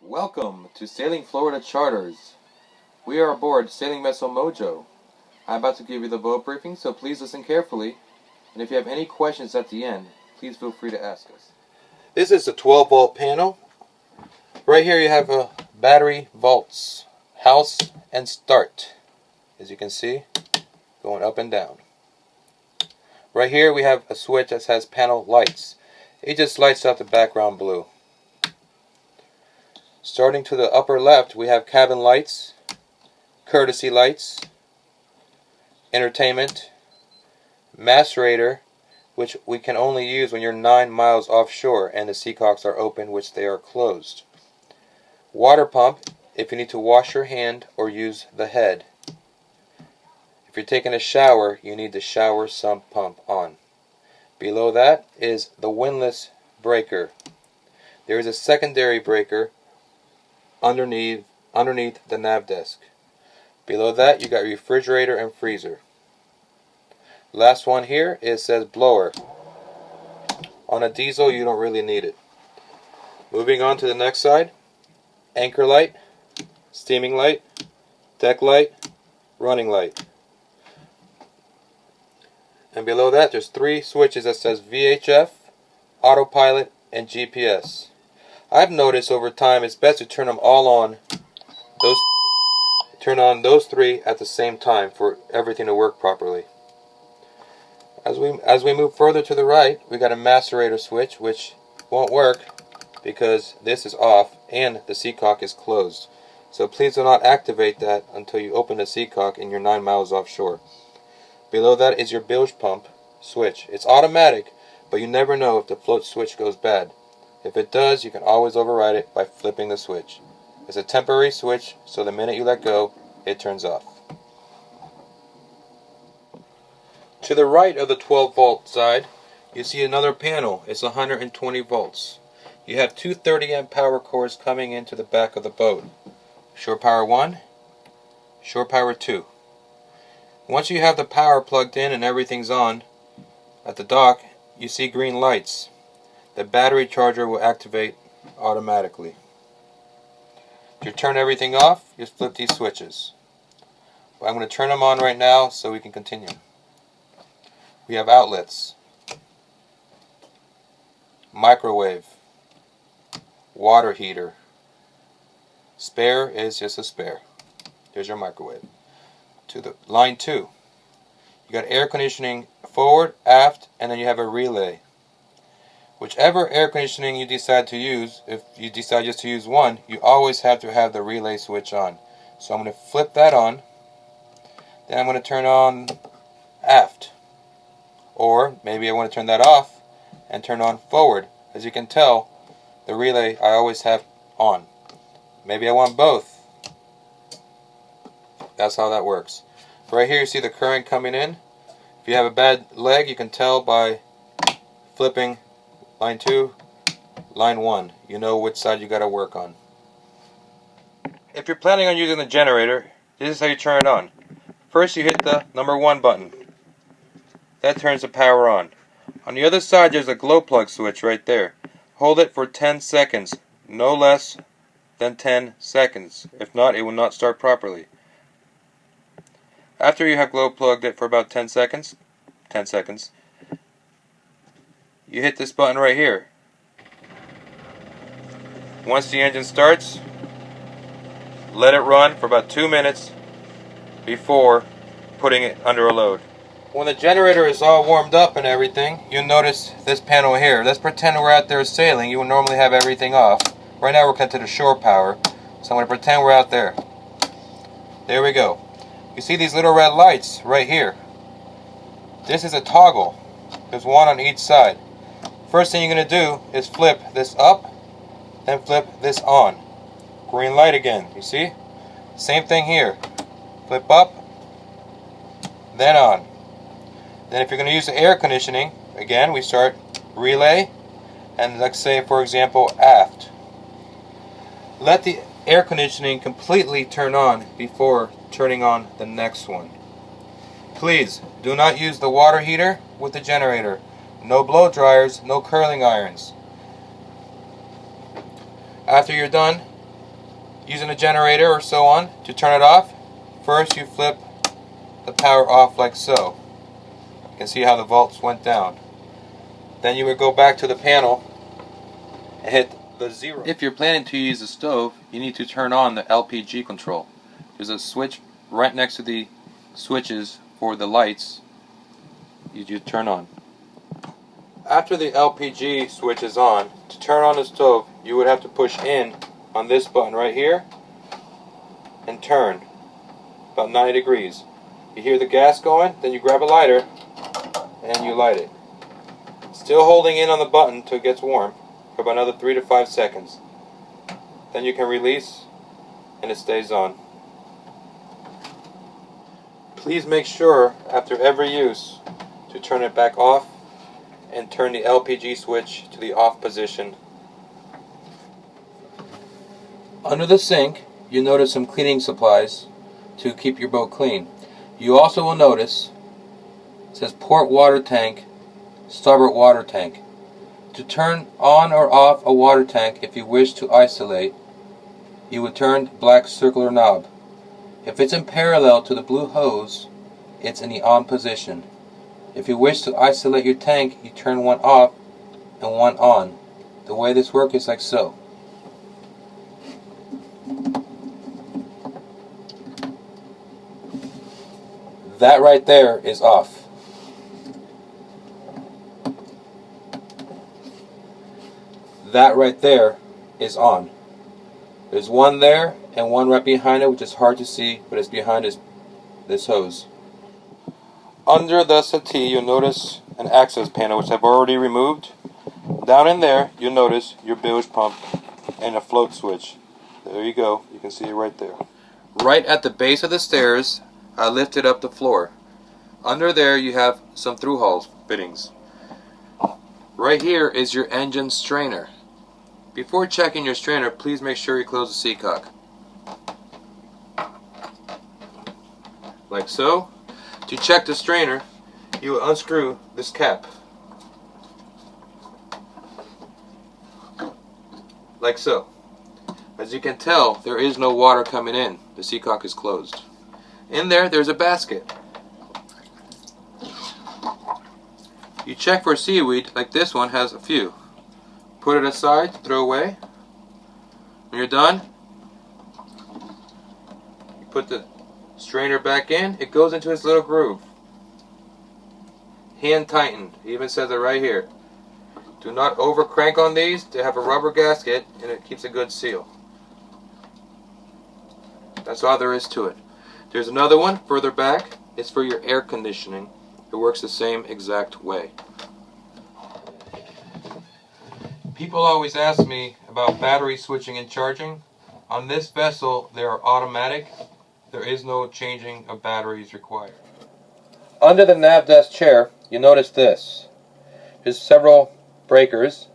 Welcome to Sailing Florida Charters. We are aboard sailing vessel Mojo. I'm about to give you the boat briefing, so please listen carefully. And if you have any questions at the end, please feel free to ask us. This is a 12-volt panel. Right here you have a battery volts, house and start. As you can see, going up and down. Right here we have a switch that has panel lights. It just lights up the background blue. Starting to the upper left, we have cabin lights, courtesy lights, entertainment, macerator, which we can only use when you're 9 miles offshore and the seacocks are open, which they are closed. Water pump, if you need to wash your hand or use the head. If you're taking a shower, you need the shower sump pump on. Below that is the windlass breaker. There is a secondary breaker underneath the nav desk. Below that you got refrigerator and freezer. Last one here, it says blower. On a diesel you don't really need it. Moving on to the next side, anchor light, steaming light, deck light, running light. And below that there's 3 switches that says VHF, autopilot, and GPS. I've noticed over time it's best to turn them all on. Turn on those 3 at the same time for everything to work properly. As we move further to the right, we got a macerator switch, which won't work because this is off and the seacock is closed. So please do not activate that until you open the seacock and you're 9 miles offshore. Below that is your bilge pump switch. It's automatic, but you never know if the float switch goes bad. If it does, you can always override it by flipping the switch. It's a temporary switch, so the minute you let go, it turns off. To the right of the 12-volt side, you see another panel. It's 120 volts. You have 2 30-amp power cords coming into the back of the boat. Shore power 1, shore power 2. Once you have the power plugged in and everything's on at the dock, you see green lights. The battery charger will activate automatically. To turn everything off, just flip these switches. I'm going to turn them on right now so we can continue. We have outlets, microwave, water heater. Spare is just a spare. There's your microwave. To the line 2, you got air conditioning forward, aft, and then you have a relay. Whichever air conditioning you decide to use, if you decide just to use one, you always have to have the relay switch on. So I'm going to flip that on. Then I'm going to turn on aft. Or maybe I want to turn that off and turn on forward. As you can tell, the relay I always have on. Maybe I want both. That's how that works. Right here you see the current coming in. If you have a bad leg, you can tell by flipping line 2, line 1. You know which side you got to work on. If you're planning on using the generator, this is how you turn it on. First you hit the number 1 button. That turns the power on. On the other side there's a glow plug switch right there. Hold it for 10 seconds. No less than 10 seconds. If not, it will not start properly. After you have glow plugged it for about 10 seconds, you hit this button right here. Once the engine starts, let it run for about 2 minutes before putting it under a load. When the generator is all warmed up and everything, you'll notice this panel here. Let's pretend we're out there sailing. You would normally have everything off. Right now we're connected to shore power, so I'm going to pretend we're out there. There we go. You see these little red lights right here. This is a toggle. There's one on each side. First thing you're going to do is flip this up, then flip this on. Green light again, you see? Same thing here. Flip up, then on. Then if you're going to use the air conditioning, again we start relay, and let's say for example aft. Let the air conditioning completely turn on before turning on the next one. Please do not use the water heater with the generator. no blow dryers, no curling irons. After you're done using a generator or so on to turn it off, first you flip the power off like so. You can see how the volts went down. Then you would go back to the panel and hit the 0. If you're planning to use the stove, you need to turn on the LPG control. There's a switch right next to the switches for the lights you turn on. After the LPG switch is on, to turn on the stove, you would have to push in on this button right here and turn about 90 degrees. You hear the gas going, then you grab a lighter and you light it. Still holding in on the button till it gets warm for about another 3 to 5 seconds. Then you can release and it stays on. Please make sure after every use to turn it back off and turn the LPG switch to the off position. Under the sink, you notice some cleaning supplies to keep your boat clean. You also will notice it says port water tank, starboard water tank. To turn on or off a water tank, if you wish to isolate, you would turn the black circular knob. If it's in parallel to the blue hose, it's in the on position. If you wish to isolate your tank, you turn one off and one on. The way this works is like so. That right there is off. That right there is on. There's one there and one right behind it, which is hard to see, but it's behind this hose. Under the settee, you'll notice an access panel, which I've already removed. Down in there, you'll notice your bilge pump and a float switch. There you go. You can see it right there. Right at the base of the stairs, I lifted up the floor. Under there, you have some through-hull fittings. Right here is your engine strainer. Before checking your strainer, please make sure you close the seacock. Like so. To check the strainer, you will unscrew this cap. Like so. As you can tell, there is no water coming in. The seacock is closed. In there, there's a basket. You check for seaweed, like this one has a few. Put it aside to throw away. When you're done, you put the strainer back in. It goes into its little groove. Hand tightened. It even says it right here. Do not over crank on these. They have a rubber gasket and it keeps a good seal. That's all there is to it. There's another one further back. It's for your air conditioning. It works the same exact way. People always ask me about battery switching and charging. On this vessel, they are automatic. There is no changing of batteries required. Under the nav desk chair, you notice this. There's several breakers.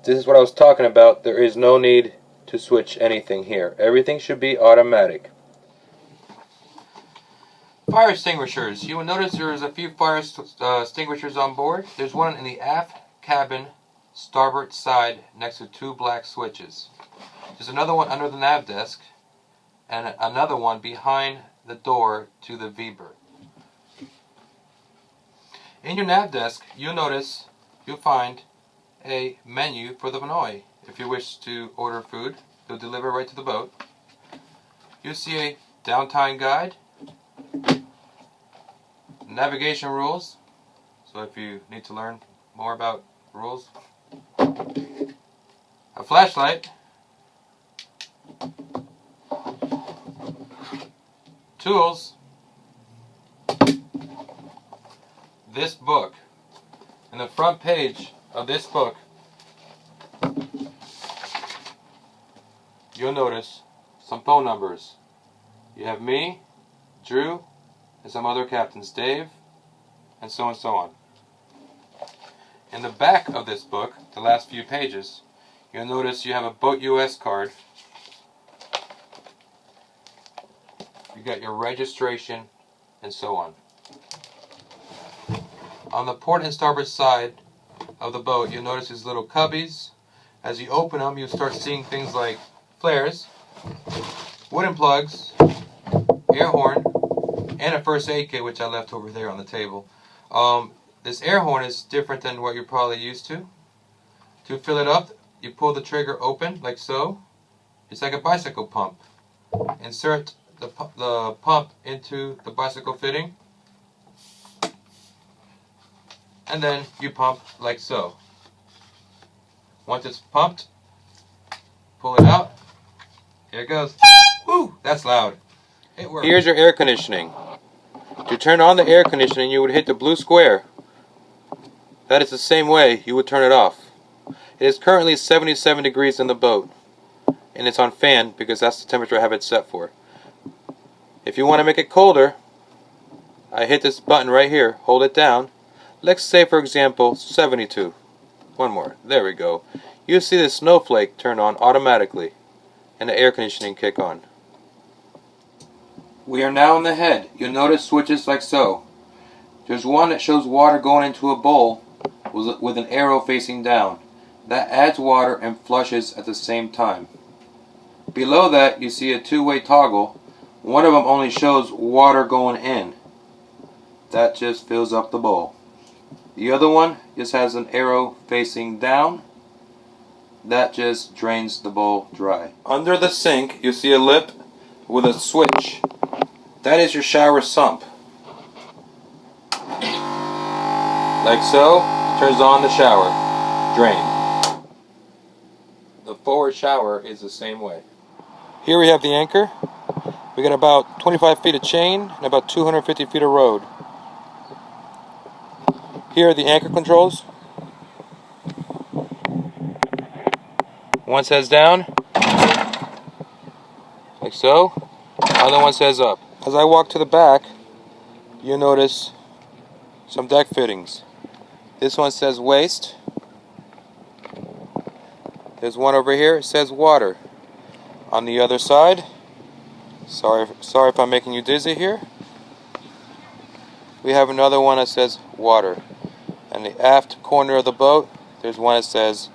This is what I was talking about. There is no need to switch anything here. Everything should be automatic. Fire extinguishers. You will notice there's a few fire extinguishers on board. There's one in the aft cabin starboard side next to two black switches. There's another one under the nav desk and another one behind the door to the V-berth. In your nav desk, you'll find a menu for the Vinoy. If you wish to order food, they'll deliver right to the boat. You'll see a downtime guide, navigation rules, so if you need to learn more about rules, a flashlight, tools, this book. In the front page of this book, you'll notice some phone numbers. You have me, Drew, and some other captains, Dave, and so on. In the back of this book, the last few pages, you'll notice you have a Boat US card. You got your registration and so on. On the port and starboard side, of the boat, you'll notice these little cubbies. As you open them, you'll start seeing things like flares, wooden plugs, air horn, and a first aid kit, which I left over there on the table. This air horn is different than what you're probably used to. To fill it up, you pull the trigger open like so. It's like a bicycle pump. Insert the pump into the bicycle fitting, and then you pump like so. Once it's pumped, pull it out. Here it goes. Woo! That's loud. It works. Here's your air conditioning. To turn on the air conditioning, you would hit the blue square. That is the same way you would turn it off. It is currently 77 degrees in the boat, and it's on fan because that's the temperature I have it set for. If you want to make it colder, I hit this button right here, hold it down. Let's say, for example, 72. One more. There we go. You'll see the snowflake turn on automatically and the air conditioning kick on. We are now in the head. You'll notice switches like so. There's one that shows water going into a bowl with an arrow facing down. That adds water and flushes at the same time. Below that, you see a two-way toggle. One of them only shows water going in. That just fills up the bowl. The other one just has an arrow facing down. That just drains the bowl dry. Under the sink, you see a lip with a switch. That is your shower sump. Like so, it turns on the shower drain. The forward shower is the same way. Here we have the anchor. We got about 25 feet of chain and about 250 feet of road. Here are the anchor controls. One says down, like so. Other one says up. As I walk to the back, you'll notice some deck fittings. This one says waste. There's one over here, it says water. On the other side, sorry if I'm making you dizzy here, we have another one that says water. And the aft corner of the boat, there's one that says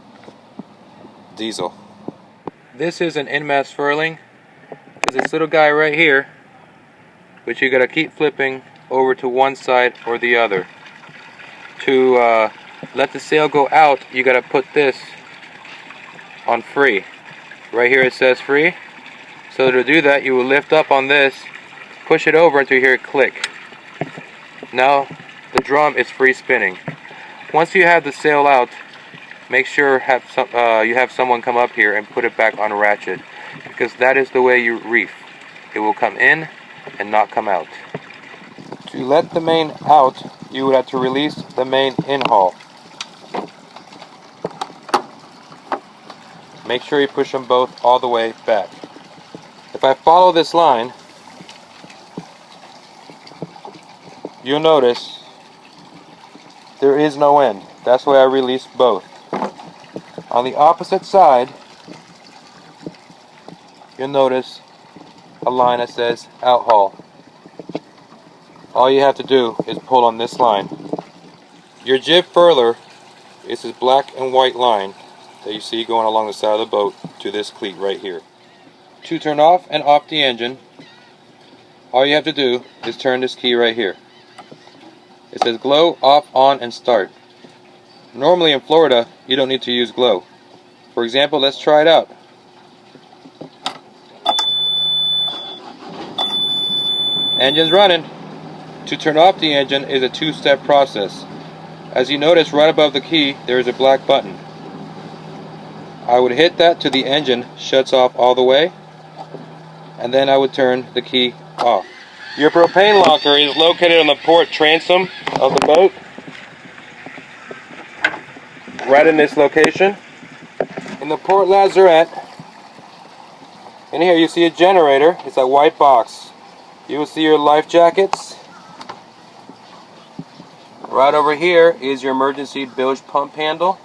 diesel. This is an in-mast furling. There's this little guy right here, which you gotta keep flipping over to one side or the other. To let the sail go out, you gotta put this on free. Right here it says free. So to do that, you will lift up on this, push it over until you hear it click. Now the drum is free spinning. Once you have the sail out, make sure you have someone come up here and put it back on ratchet, because that is the way you reef. It will come in and not come out. To let the main out, you would have to release the main in-haul. Make sure you push them both all the way back. If I follow this line, you'll notice there is no end. That's why I released both. On the opposite side, you'll notice a line that says out haul. All you have to do is pull on this line. Your jib furler is this black and white line that you see going along the side of the boat to this cleat right here. To turn off and off the engine, all you have to do is turn this key right here. It says glow, off, on, and start. Normally in Florida, you don't need to use glow. For example, let's try it out. Engine's running. To turn off the engine is a two-step process. As you notice right above the key, there is a black button. I would hit that till the engine shuts off all the way, and then I would turn the key off. Your propane locker is located on the port transom of the boat, right in this location. In the port lazarette, in here you see a generator. It's a white box. You will see your life jackets. Right over here is your emergency bilge pump handle.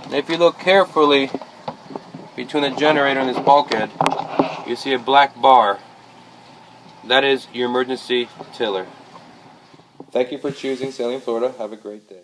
And if you look carefully between the generator and this bulkhead, you see a black bar. That is your emergency tiller. Thank you for choosing Sailing Florida. Have a great day.